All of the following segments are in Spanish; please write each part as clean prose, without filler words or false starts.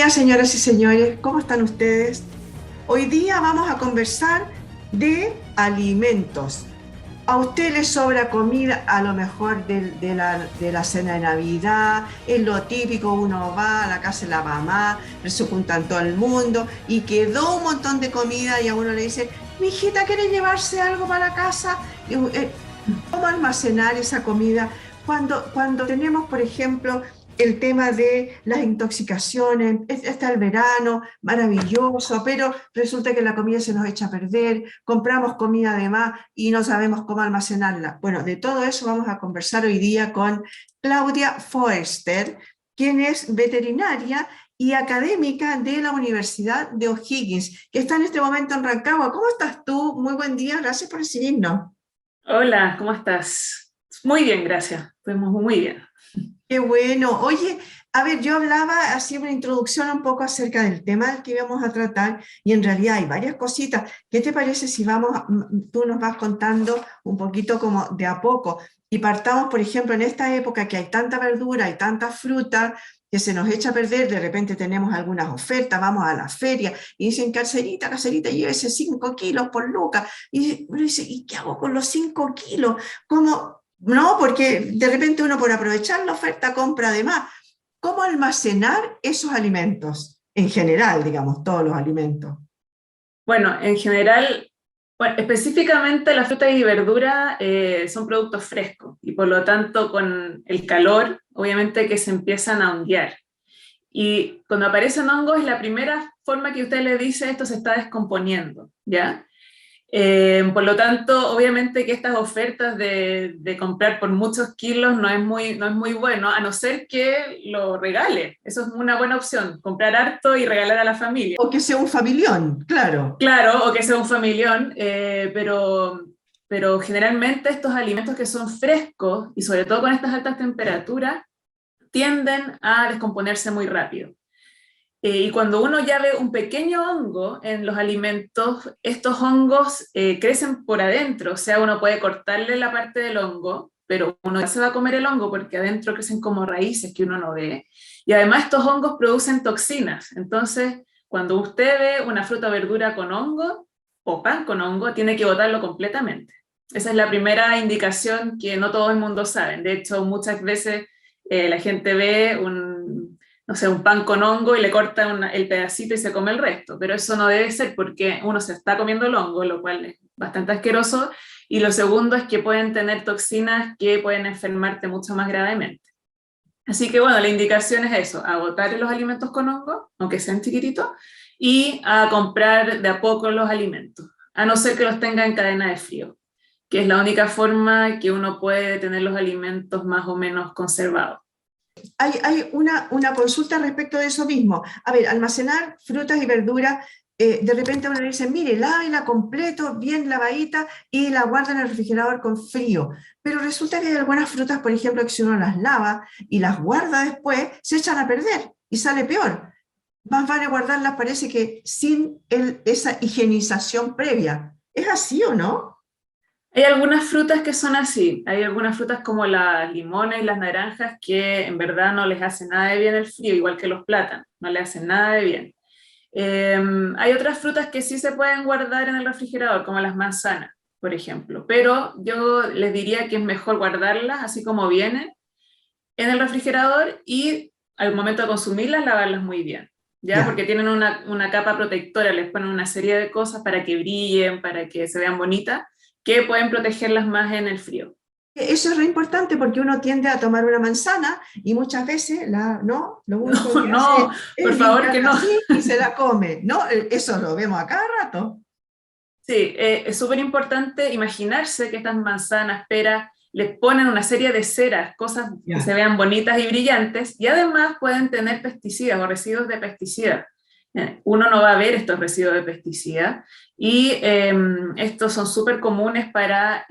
días, señoras y señores. ¿Cómo están ustedes? Hoy día vamos a conversar de alimentos. A usted le sobra comida, a lo mejor de la cena de Navidad, es lo típico, uno va a la casa de la mamá, se juntan todo el mundo y quedó un montón de comida y a uno le dice, mi hijita, ¿quiere llevarse algo para la casa? ¿Cómo almacenar esa comida? Cuando tenemos, por ejemplo, el tema de las intoxicaciones, está el verano, maravilloso, pero resulta que la comida se nos echa a perder, compramos comida de más y no sabemos cómo almacenarla. Bueno, de todo eso vamos a conversar hoy día con Claudia Foerster, quien es veterinaria y académica de la Universidad de O'Higgins, que está en este momento en Rancagua. ¿Cómo estás tú? Muy buen día, gracias por recibirnos. Hola, ¿cómo estás? Muy bien, gracias. Estamos muy bien. Qué bueno. Oye, a ver, yo hablaba, hacía una introducción un poco acerca del tema del que íbamos a tratar y en realidad hay varias cositas. ¿Qué te parece si tú nos vas contando un poquito como de a poco y partamos, por ejemplo, en esta época que hay tanta verdura y tanta fruta que se nos echa a perder, de repente tenemos algunas ofertas, vamos a la feria y dicen, caserita, llévese 5 kilos por lucas. Y uno dice, ¿y qué hago con los 5 kilos? ¿Cómo? No, porque de repente uno por aprovechar la oferta compra de más. ¿Cómo almacenar esos alimentos? En general, digamos, todos los alimentos. Bueno, en general, bueno, específicamente las frutas y verduras son productos frescos y por lo tanto con el calor, obviamente que se empiezan a honguear. Y cuando aparecen hongos es la primera forma que usted le dice esto se está descomponiendo, ¿ya? Por lo tanto, obviamente que estas ofertas de comprar por muchos kilos no es muy bueno, a no ser que lo regale. Eso es una buena opción, comprar harto y regalar a la familia. O que sea un familión, claro. Claro, o que sea un familión, pero generalmente estos alimentos que son frescos y sobre todo con estas altas temperaturas tienden a descomponerse muy rápido. Y cuando uno ya ve un pequeño hongo en los alimentos, estos hongos crecen por adentro, o sea, uno puede cortarle la parte del hongo, pero uno ya se va a comer el hongo porque adentro crecen como raíces que uno no ve. Y además estos hongos producen toxinas, entonces cuando usted ve una fruta o verdura con hongo o pan con hongo, tiene que botarlo completamente. Esa es la primera indicación que no todo el mundo sabe. De hecho, muchas veces la gente ve no sé, un pan con hongo y le corta el pedacito y se come el resto, pero eso no debe ser porque uno se está comiendo el hongo, lo cual es bastante asqueroso, y lo segundo es que pueden tener toxinas que pueden enfermarte mucho más gravemente. Así que bueno, la indicación es eso, agotar los alimentos con hongo, aunque sean chiquititos, y a comprar de a poco los alimentos, a no ser que los tenga en cadena de frío, que es la única forma que uno puede tener los alimentos más o menos conservados. Hay una consulta respecto de eso mismo. A ver, almacenar frutas y verduras, de repente uno le dice, mire, lávela completo, bien lavadita y la guarda en el refrigerador con frío. Pero resulta que hay algunas frutas, por ejemplo, que si uno las lava y las guarda después, se echan a perder y sale peor. Más vale guardarlas, parece que sin esa higienización previa. ¿Es así o no? Hay algunas frutas que son así, hay algunas frutas como las limones y las naranjas que en verdad no les hace nada de bien el frío, igual que los plátanos, no les hacen nada de bien. Hay otras frutas que sí se pueden guardar en el refrigerador, como las manzanas, por ejemplo, pero yo les diría que es mejor guardarlas así como vienen en el refrigerador y al momento de consumirlas lavarlas muy bien, ¿ya? Ya. Porque tienen una capa protectora, les ponen una serie de cosas para que brillen, para que se vean bonitas, que pueden protegerlas más en el frío. Eso es re importante porque uno tiende a tomar una manzana y muchas veces no, lo único No, que hace no, por es favor que limpiarla no. así y se la come, ¿no? Eso lo vemos a cada rato. Sí, es súper importante imaginarse que estas manzanas, peras, les ponen una serie de ceras, cosas que se Ya. vean bonitas y brillantes, y además pueden tener pesticidas o residuos de pesticidas. Uno no va a ver estos residuos de pesticidas y estos son súper comunes para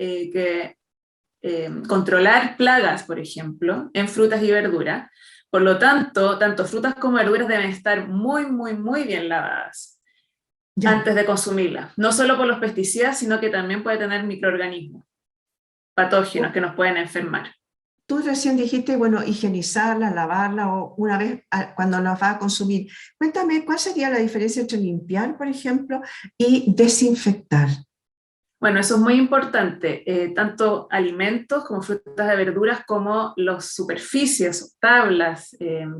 controlar plagas, por ejemplo, en frutas y verduras. Por lo tanto, tanto frutas como verduras deben estar muy, muy, muy bien lavadas Ya. antes de consumirla. No solo por los pesticidas, sino que también puede tener microorganismos patógenos O- que nos pueden enfermar. tú recién dijiste, bueno, higienizarla, lavarla o una vez cuando la vas a consumir. Cuéntame, ¿cuál sería la diferencia entre limpiar, por ejemplo, y desinfectar? Bueno, eso es muy importante. Tanto alimentos como frutas y verduras, como las superficies, tablas,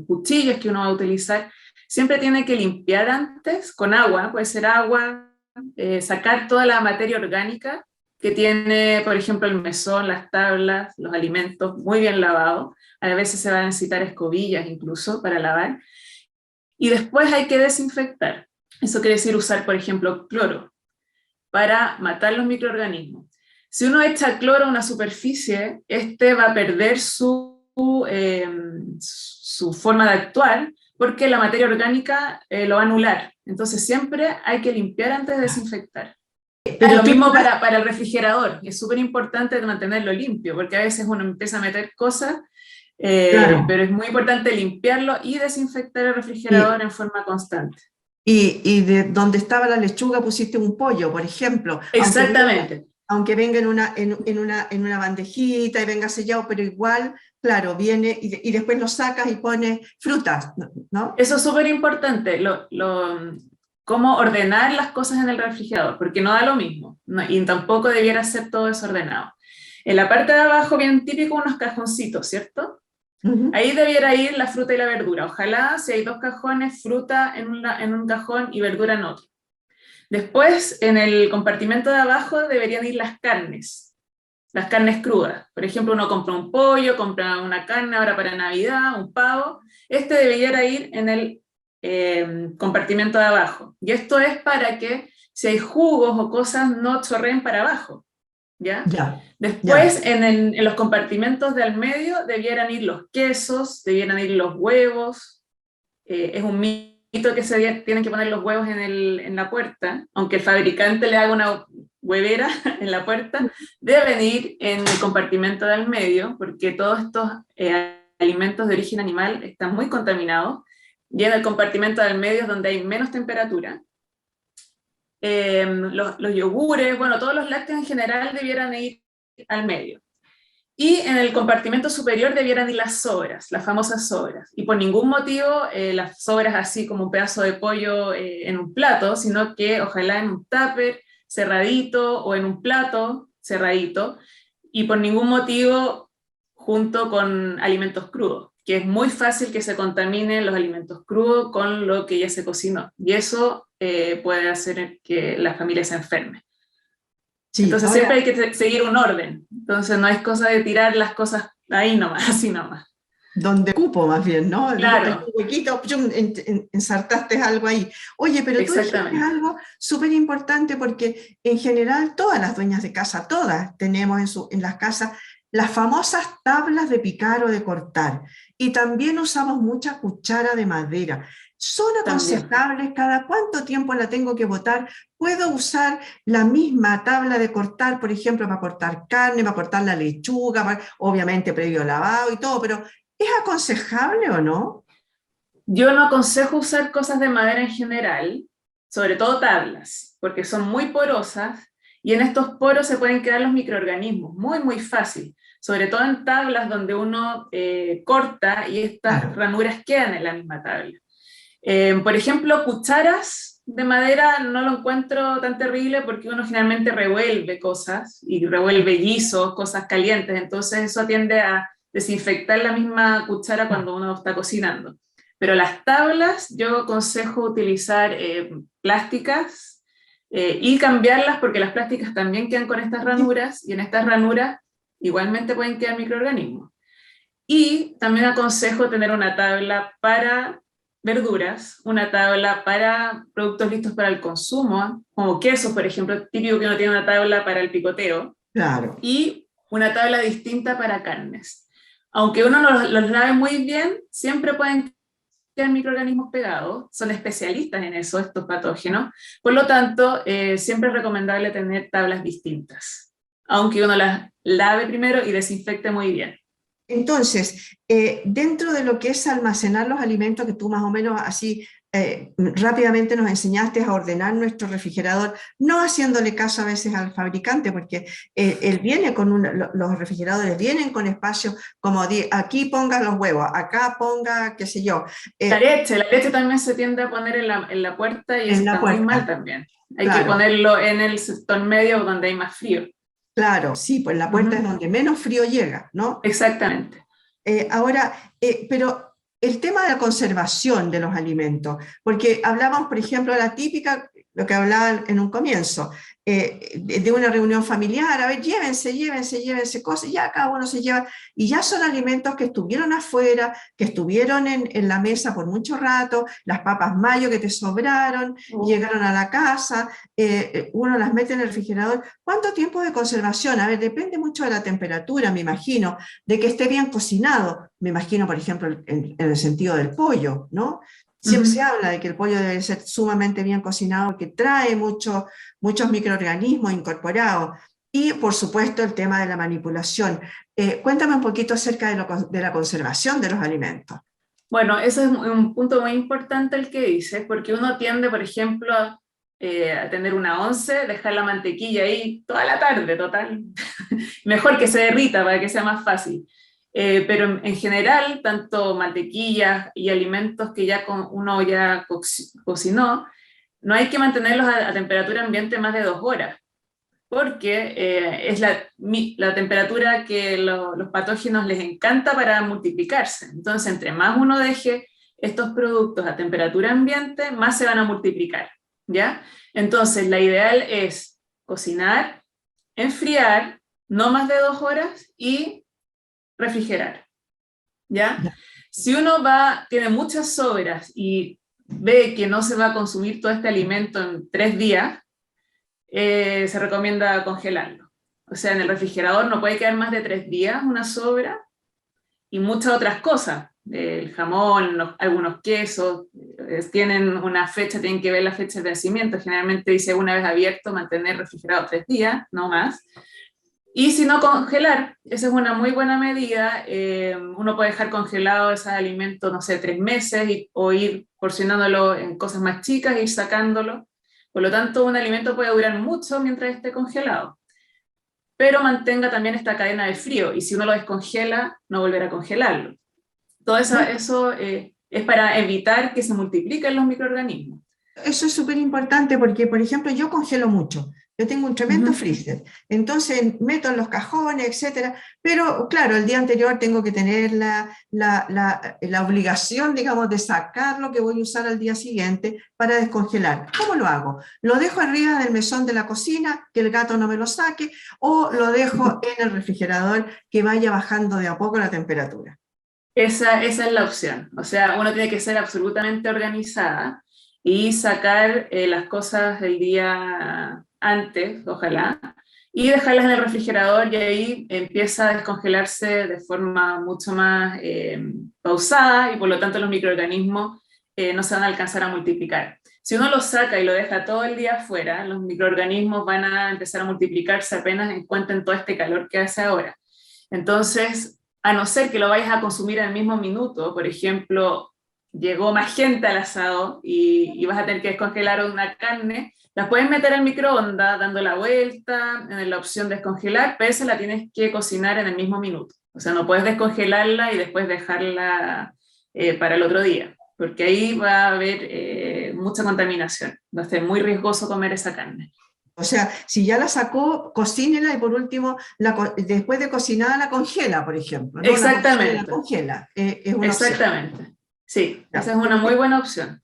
cuchillos que uno va a utilizar, siempre tiene que limpiar antes con agua, puede ser agua, sacar toda la materia orgánica que tiene, por ejemplo, el mesón, las tablas, los alimentos, muy bien lavados. A veces se van a necesitar escobillas incluso para lavar. Y después hay que desinfectar. Eso quiere decir usar, por ejemplo, cloro para matar los microorganismos. Si uno echa cloro a una superficie, este va a perder su forma de actuar porque la materia orgánica lo va a anular. Entonces siempre hay que limpiar antes de desinfectar. Pero Lo tú, mismo para el refrigerador. Es súper importante mantenerlo limpio, porque a veces uno empieza a meter cosas, claro, pero es muy importante limpiarlo y desinfectar el refrigerador y, en forma constante. y de donde estaba la lechuga pusiste un pollo, por ejemplo, Exactamente. aunque venga en una bandejita y venga sellado, pero igual, claro, viene y después lo sacas y pones frutas, ¿no? Eso es súper importante, cómo ordenar las cosas en el refrigerador, porque no da lo mismo, y tampoco debiera ser todo desordenado. En la parte de abajo, bien típico, unos cajoncitos, ¿cierto? Ujú. Ahí debiera ir la fruta y la verdura. Ojalá, si hay dos cajones, fruta en un cajón y verdura en otro. Después, en el compartimento de abajo deberían ir las carnes crudas. Por ejemplo, uno compra un pollo, compra una carne ahora para Navidad, un pavo. Este debería ir en el compartimento de abajo. Y esto es para que si hay jugos o cosas no chorreen para abajo. ¿Ya? Ya, ya, Después, en los compartimentos del medio debieran ir los quesos, debieran ir los huevos. Es un mito que se tienen que poner los huevos en la puerta, aunque el fabricante le haga una huevera en la puerta, deben ir en el compartimento del medio, porque todos estos alimentos de origen animal están muy contaminados, y en el compartimento del medio es donde hay menos temperatura. Los yogures, bueno, todos los lácteos en general debieran ir al medio. Y en el compartimento superior debieran ir las sobras, las famosas sobras. Y por ningún motivo las sobras así como un pedazo de pollo en un plato, sino que ojalá en un tupper cerradito o en un plato cerradito. Y por ningún motivo junto con alimentos crudos, que es muy fácil que se contaminen los alimentos crudos con lo que ya se cocinó. Y eso puede hacer que la familia se enferme. sí. Entonces siempre Ahora, hay que seguir un orden. Entonces no es cosa de tirar las cosas ahí nomás, así nomás. donde cupo más bien, ¿no? Hay un Claro, huequito, pchum, ensartaste algo ahí. Oye, pero tú dijiste exactamente. algo súper importante porque en general todas las dueñas de casa, todas tenemos en las casas las famosas tablas de picar o de cortar. Y también usamos mucha cuchara de madera. ¿Son También. aconsejables? ¿Cada cuánto tiempo la tengo que botar? ¿Puedo usar la misma tabla de cortar, por ejemplo, para cortar carne, para cortar la lechuga, obviamente previo lavado y todo, pero ¿es aconsejable o no? Yo no aconsejo usar cosas de madera en general, sobre todo tablas, porque son muy porosas y en estos poros se pueden quedar los microorganismos, muy, muy fácil. Sobre todo en tablas donde uno corta y estas Claro, ranuras quedan en la misma tabla. Por ejemplo, cucharas de madera no lo encuentro tan terrible porque uno generalmente revuelve cosas y revuelve guisos, cosas calientes, entonces eso tiende a desinfectar la misma cuchara claro. cuando uno está cocinando. Pero las tablas yo aconsejo utilizar plásticas y cambiarlas porque las plásticas también quedan con estas ranuras y en estas ranuras igualmente pueden quedar microorganismos. Y también aconsejo tener una tabla para verduras, una tabla para productos listos para el consumo, como quesos, por ejemplo, típico que uno tiene una tabla para el picoteo, Claro. y una tabla distinta para carnes. Aunque uno los lave muy bien, siempre pueden quedar microorganismos pegados, son especialistas en eso, estos patógenos, por lo tanto, siempre es recomendable tener tablas distintas, aunque uno las lave primero y desinfecte muy bien. Entonces, dentro de lo que es almacenar los alimentos, que tú más o menos así rápidamente nos enseñaste a ordenar nuestro refrigerador, no haciéndole caso a veces al fabricante, porque él viene con los refrigeradores vienen con espacio como aquí ponga los huevos, acá ponga, qué sé yo. La leche también se tiende a poner en la puerta y eso En la está muy mal puerta, también. Hay que claro. ponerlo en el sector medio donde hay más frío. Claro, sí, pues la puerta es Ujú. donde menos frío llega, ¿no? Exactamente. Pero el tema de la conservación de los alimentos, porque hablamos, por ejemplo, de la típica, lo que hablaba en un comienzo, de una reunión familiar, a ver, llévense cosas, ya cada uno se lleva, y ya son alimentos que estuvieron afuera, que estuvieron en la mesa por mucho rato, las papas mayo que te sobraron, llegaron a la casa, uno las mete en el refrigerador. ¿Cuánto tiempo de conservación? A ver, depende mucho de la temperatura, me imagino, de que esté bien cocinado, me imagino, por ejemplo, en el sentido del pollo, ¿no? Siempre se Ujú. habla de que el pollo debe ser sumamente bien cocinado porque trae muchos microorganismos incorporados. Y, por supuesto, el tema de la manipulación. Cuéntame un poquito acerca de la conservación de los alimentos. Bueno, ese es un punto muy importante el que dices, porque uno tiende, por ejemplo, a tener una once, dejar la mantequilla ahí toda la tarde, total. Mejor que se derrita para que sea más fácil. Pero en general, tanto mantequillas y alimentos que uno ya cocinó, no hay que mantenerlos a temperatura ambiente más de 2 horas, porque es la temperatura que los patógenos les encanta para multiplicarse. Entonces, entre más uno deje estos productos a temperatura ambiente, más se van a multiplicar, ¿ya? Entonces, la ideal es cocinar, enfriar, no más de 2 horas y refrigerar, ¿ya? Si uno tiene muchas sobras y ve que no se va a consumir todo este alimento en 3 días, se recomienda congelarlo. O sea, en el refrigerador no puede quedar más de 3 días una sobra y muchas otras cosas. El jamón, algunos quesos, tienen una fecha, tienen que ver la fecha de vencimiento. Generalmente dice una vez abierto, mantener refrigerado 3 días, no más. Y si no, congelar, esa es una muy buena medida. Uno puede dejar congelado esos alimentos, no sé, 3 meses o ir porcionándolo en cosas más chicas e ir sacándolo. Por lo tanto, un alimento puede durar mucho mientras esté congelado, pero mantenga también esta cadena de frío y si uno lo descongela, no volver a congelarlo. Todo eso es para evitar que se multipliquen los microorganismos. Eso es súper importante porque, por ejemplo, yo congelo mucho. Yo tengo un tremendo Ujú. freezer. Entonces meto en los cajones, etcétera. Pero claro, el día anterior tengo que tener la obligación, digamos, de sacar lo que voy a usar al día siguiente para descongelar. ¿Cómo lo hago? ¿Lo dejo arriba del mesón de la cocina, que el gato no me lo saque, o lo dejo en el refrigerador que vaya bajando de a poco la temperatura? Esa es la opción. O sea, uno tiene que ser absolutamente organizada y sacar las cosas del día antes, ojalá, y dejarlas en el refrigerador y ahí empieza a descongelarse de forma mucho más pausada y por lo tanto los microorganismos no se van a alcanzar a multiplicar. Si uno lo saca y lo deja todo el día afuera, los microorganismos van a empezar a multiplicarse apenas encuentren todo este calor que hace ahora. Entonces, a no ser que lo vayas a consumir en el mismo minuto, por ejemplo, llegó más gente al asado y vas a tener que descongelar una carne, la puedes meter al microondas dando la vuelta en la opción descongelar, pero esa la tienes que cocinar en el mismo minuto. O sea, no puedes descongelarla y después dejarla para el otro día, porque ahí va a haber mucha contaminación. Va a ser muy riesgoso comer esa carne. O sea, si ya la sacó, cocínela y por último, después de cocinada la congela, por ejemplo. No la cocina y la Exactamente. congela. Es una opción. Exactamente. Sí, esa Ya, es una muy perfecto. buena opción.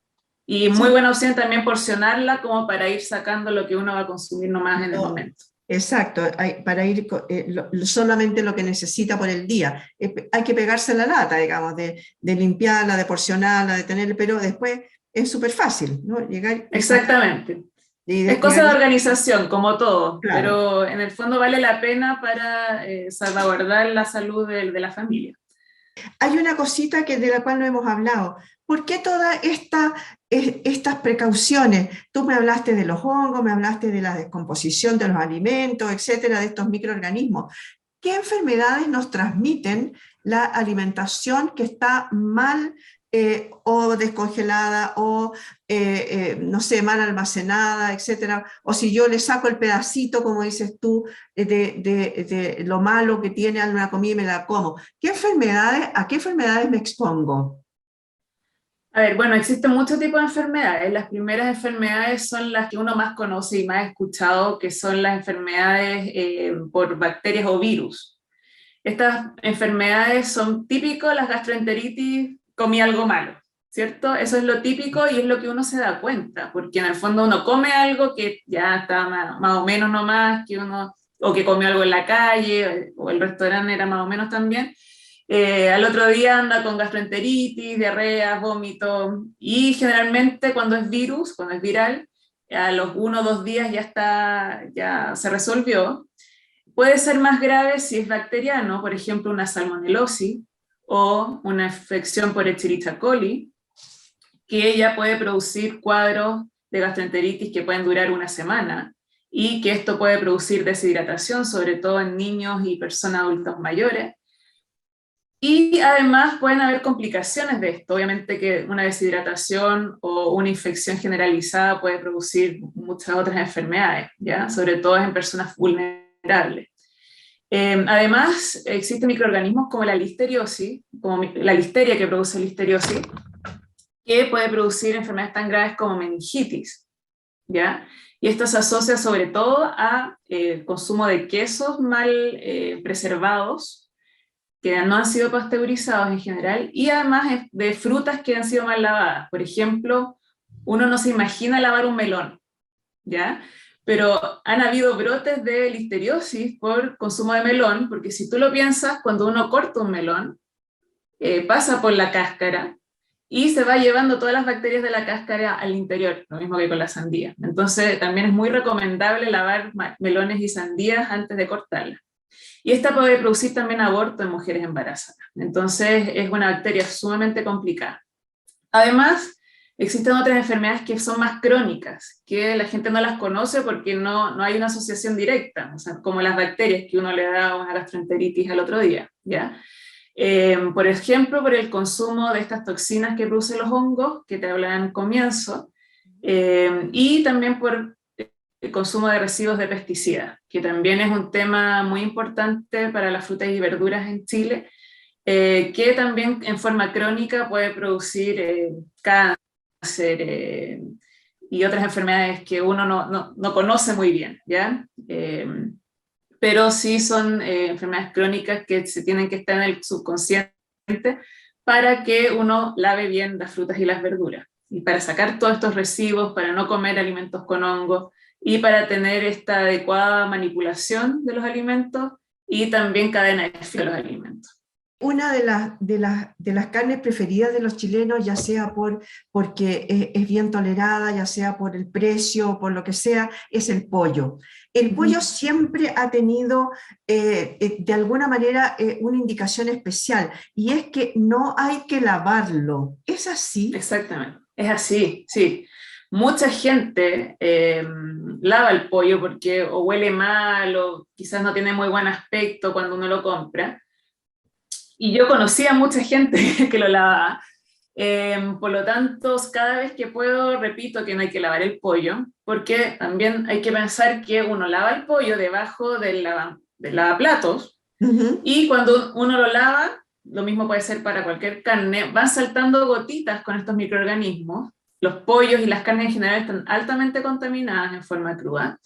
Y muy Sí, buena opción también porcionarla como para ir sacando lo que uno va a consumir nomás en el momento. exacto, para ir solamente lo que necesita por el día. Hay que pegarse la lata, digamos, de limpiarla, de porcionarla, de tener, pero después es súper fácil, ¿no? Llegar y sacar. Exactamente. Es cosa Llegar de y, organización, como todo, claro. pero en el fondo vale la pena para salvaguardar la salud de la familia. Hay una cosita de la cual no hemos hablado. ¿Por qué todas estas precauciones? Tú me hablaste de los hongos, me hablaste de la descomposición de los alimentos, etcétera, de estos microorganismos. ¿Qué enfermedades nos transmiten la alimentación que está mal o descongelada, o no sé, mal almacenada, etcétera. O si yo le saco el pedacito, como dices tú, de lo malo que tiene alguna comida y me la como. ¿A qué enfermedades me expongo? A ver, bueno, existen muchos tipos de enfermedades. Las primeras enfermedades son las que uno más conoce y más ha escuchado, que son las enfermedades por bacterias o virus. Estas enfermedades son típicas, las gastroenteritis, comí algo malo, ¿cierto? Eso es lo típico y es lo que uno se da cuenta, porque en el fondo uno come algo que ya está más o menos nomás, que uno, o que comió algo en la calle, o el restaurante era más o menos también. Al otro día anda con gastroenteritis, diarrea, vómito, y generalmente cuando es virus, cuando es viral, a los 1 o 2 días ya está, ya se resolvió. Puede ser más grave si es bacteriano, por ejemplo, una salmonelosis o una infección por Escherichia coli, que ya puede producir cuadros de gastroenteritis que pueden durar una semana y que esto puede producir deshidratación, sobre todo en niños y personas adultos mayores. Y además pueden haber complicaciones de esto. Obviamente que una deshidratación o una infección generalizada puede producir muchas otras enfermedades, ¿ya? Sobre todo en personas vulnerables. Además, existen microorganismos como la listeriosis, como la listeria que produce listeriosis, que puede producir enfermedades tan graves como meningitis, ¿ya? Y esto se asocia sobre todo a consumo de quesos mal preservados, que no han sido pasteurizados en general, y además de frutas que han sido mal lavadas. Por ejemplo, uno no se imagina lavar un melón, ¿ya? Pero han habido brotes de listeriosis por consumo de melón, porque si tú lo piensas, cuando uno corta un melón, pasa por la cáscara y se va llevando todas las bacterias de la cáscara al interior, lo mismo que con la sandía. Entonces también es muy recomendable lavar melones y sandías antes de cortarlas. Y esta puede producir también aborto en mujeres embarazadas. Entonces es una bacteria sumamente complicada. Además, existen otras enfermedades que son más crónicas, que la gente no las conoce porque no hay una asociación directa, o sea, como las bacterias que uno le da una gastroenteritis al otro día, ¿ya? Por ejemplo, por el consumo de estas toxinas que producen los hongos, que te hablaba en comienzo, y también por el consumo de residuos de pesticidas, que también es un tema muy importante para las frutas y verduras en Chile, que también en forma crónica puede producir cáncer y otras enfermedades que uno no conoce muy bien, ¿ya? Pero sí son enfermedades crónicas que se tienen que estar en el subconsciente para que uno lave bien las frutas y las verduras, y para sacar todos estos residuos, para no comer alimentos con hongos, y para tener esta adecuada manipulación de los alimentos y también cadena de frío de los alimentos. Una de las carnes preferidas de los chilenos, ya sea porque es bien tolerada, ya sea por el precio, por lo que sea, es el pollo. El pollo siempre ha tenido, de alguna manera, una indicación especial, y es que no hay que lavarlo. ¿Es así? Exactamente, es así, sí. Mucha gente lava el pollo porque o huele mal o quizás no tiene muy buen aspecto cuando uno lo compra. Y yo conocía a mucha gente que lo lavaba. Por lo tanto, cada vez que puedo, repito que no hay que lavar el pollo, porque también hay que pensar que uno lava el pollo debajo del lavaplatos, y cuando uno lo lava, lo mismo puede ser para cualquier carne, van saltando gotitas con estos microorganismos. Los pollos y las carnes en general están altamente contaminadas en forma cruda,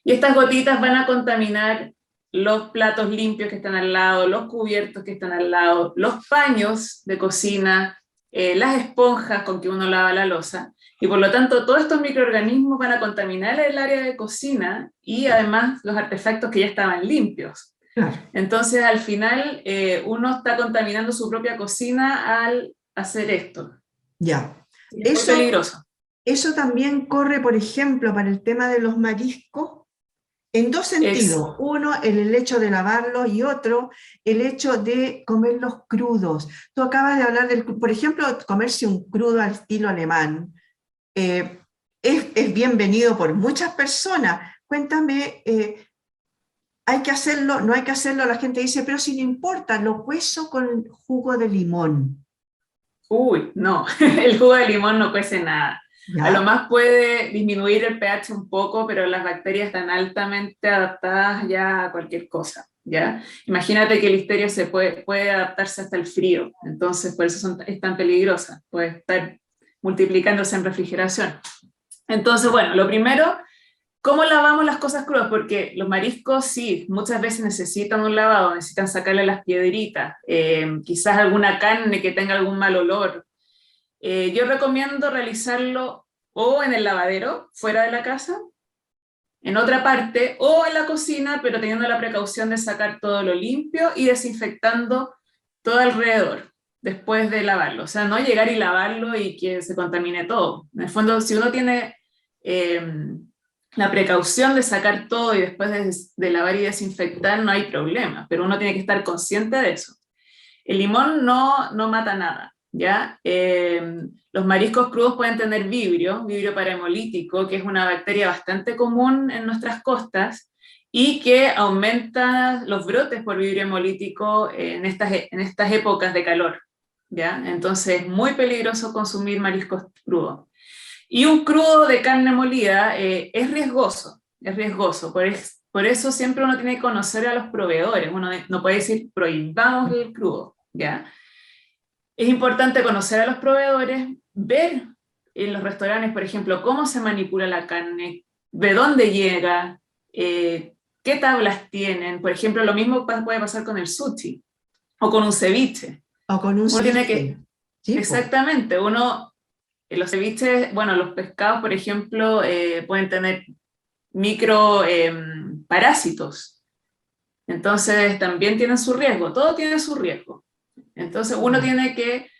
y estas gotitas van a contaminar los platos limpios que están al lado, los cubiertos que están al lado, los paños de cocina, las esponjas con que uno lava la loza, y por lo tanto todos estos microorganismos van a contaminar el área de cocina y además los artefactos que ya estaban limpios. Claro. Entonces al final uno está contaminando su propia cocina al hacer esto. Ya. Es muy peligroso. Eso también corre, por ejemplo, para el tema de los mariscos, en dos sentidos. Uno, el hecho de lavarlos, y otro, el hecho de comerlos crudos. Tú acabas de hablar por ejemplo, comerse un crudo al estilo alemán. Es bienvenido por muchas personas. Cuéntame, ¿hay que hacerlo? ¿No hay que hacerlo? La gente dice, pero si no importa, lo cuezo con jugo de limón. Uy, no, el jugo de limón no cuece nada. A lo ¿Ya? más puede disminuir el pH un poco, pero las bacterias están altamente adaptadas ya a cualquier cosa, ¿ya? Imagínate que el listeria puede adaptarse hasta el frío, entonces por eso es tan peligrosa, puede estar multiplicándose en refrigeración. Entonces, bueno, lo primero, ¿cómo lavamos las cosas crudas? Porque los mariscos sí, muchas veces necesitan un lavado, necesitan sacarle las piedritas, quizás alguna carne que tenga algún mal olor. Yo recomiendo realizarlo o en el lavadero, fuera de la casa, en otra parte, o en la cocina, pero teniendo la precaución de sacar todo lo limpio y desinfectando todo alrededor después de lavarlo. O sea, no llegar y lavarlo y que se contamine todo. En el fondo, si uno tiene la precaución de sacar todo y después de lavar y desinfectar, no hay problema, pero uno tiene que estar consciente de eso. El limón no mata nada, ¿ya? Los mariscos crudos pueden tener vibrio parahemolítico, que es una bacteria bastante común en nuestras costas y que aumenta los brotes por vibrio hemolítico en estas épocas de calor, ¿ya? Entonces es muy peligroso consumir mariscos crudos. Y un crudo de carne molida es riesgoso, es riesgoso. Por eso siempre uno tiene que conocer a los proveedores. Uno no puede decir prohibamos el crudo, ¿ya? Es importante conocer a los proveedores, ver en los restaurantes, por ejemplo, cómo se manipula la carne, de dónde llega, qué tablas tienen. Por ejemplo, lo mismo puede pasar con el sushi o con un ceviche. O con un Uno tiene que, ceviche. Sí, po. exactamente, los ceviches, bueno, los pescados, por ejemplo, pueden tener micro parásitos. Entonces también tienen su riesgo, todo tiene su riesgo. Entonces uno Ya. tiene que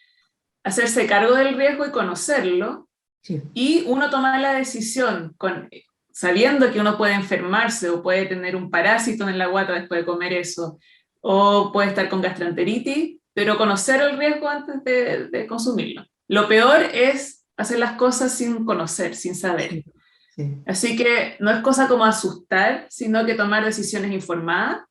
hacerse cargo del riesgo y conocerlo, Sí. y uno tomar la decisión sabiendo que uno puede enfermarse o puede tener un parásito en la guata después de comer eso, o puede estar con gastroenteritis, pero conocer el riesgo antes de consumirlo. Lo peor es hacer las cosas sin conocer, sin saber. Sí. Sí. Así que no es cosa como asustar, sino que tomar decisiones informadas.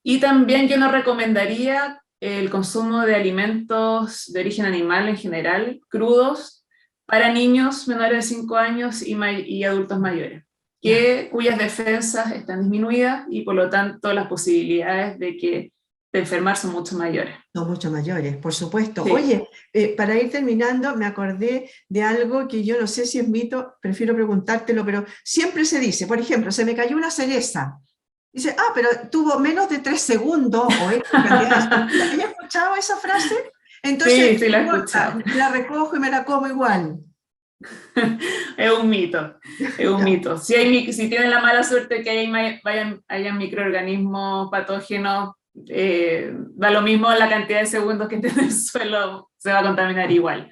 Y también yo no recomendaría el consumo de alimentos de origen animal en general, crudos, para niños menores de 5 años y adultos mayores, Ya. cuyas defensas están disminuidas y por lo tanto las posibilidades de enfermar son mucho mayores. Son mucho mayores, por supuesto. Sí, Oye, para ir terminando, me acordé de algo que yo no sé si es mito, prefiero preguntártelo, pero siempre se dice, por ejemplo, se me cayó una cereza. Dice, ah, pero tuvo menos de 3 segundos o X cantidad de segundos. ¿Has escuchado esa frase? sí, Entonces, sí ¿qué lo he importa? escuchado. La recojo y me la como igual. Es un mito, es un Ya, mito. Si tienen la mala suerte que hayan microorganismos patógenos, da lo mismo la cantidad de segundos que esté en el suelo, se va a contaminar igual.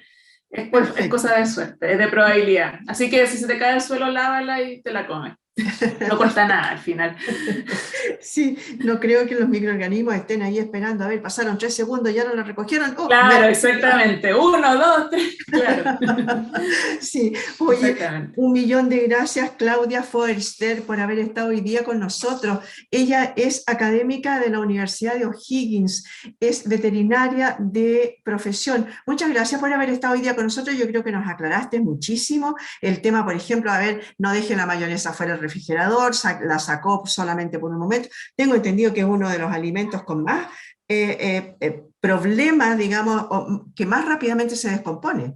Es perfecto. cosa de suerte, es de probabilidad. Así que si se te cae al suelo, lávala y te la comes. No cuesta nada al final. Sí, no creo que los microorganismos estén ahí esperando. A ver, pasaron 3 segundos, ya no la recogieron. ¡Oh, me Claro, la como! exactamente. Uno, dos, tres, claro. Sí, oye, Exactamente. 1 millón de gracias, Claudia Forster, por haber estado hoy día con nosotros. Ella es académica de la Universidad de O'Higgins, es veterinaria de profesión. Muchas gracias por haber estado hoy día con nosotros. Yo creo que nos aclaraste muchísimo el tema, por ejemplo, a ver, no deje la mayonesa fuera del refrigerador, la sacó solamente por un momento. Tengo entendido que es uno de los alimentos con más problemas, digamos, que más rápidamente se descompone.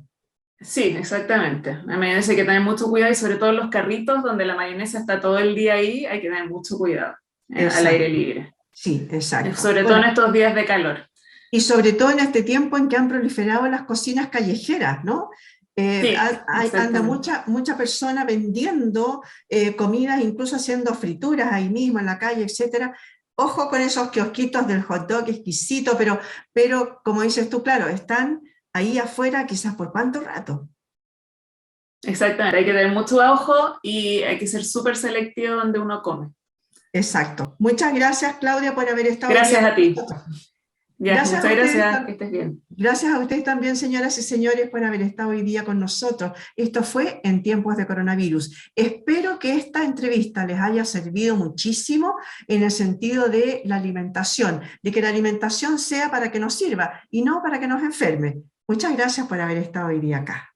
Sí, exactamente. La mayonesa hay que tener mucho cuidado y sobre todo en los carritos donde la mayonesa está todo el día ahí, hay que tener mucho cuidado al aire Exacto, libre. sí, exacto. Sobre todo en Bueno, estos días de calor. y sobre todo en este tiempo en que han proliferado las cocinas callejeras, ¿no? Sí, Anda exactamente. mucha persona vendiendo comidas, incluso haciendo frituras ahí mismo en la calle, etcétera. Ojo con esos kiosquitos del hot dog exquisito, pero como dices tú, claro, están ahí afuera quizás por cuánto rato. Exactamente. Hay que tener mucho ojo y hay que ser súper selectivo donde uno come. Exacto. Muchas gracias, Claudia, por haber estado hoy día Gracias con a ti. nosotros. Ya, Gracias a muchas ustedes, gracias. Que estés bien. gracias a ustedes también, señoras y señores, por haber estado hoy día con nosotros. Esto fue en tiempos de coronavirus. Espero que esta entrevista les haya servido muchísimo en el sentido de la alimentación, de que la alimentación sea para que nos sirva y no para que nos enferme. Muchas gracias por haber estado hoy día acá.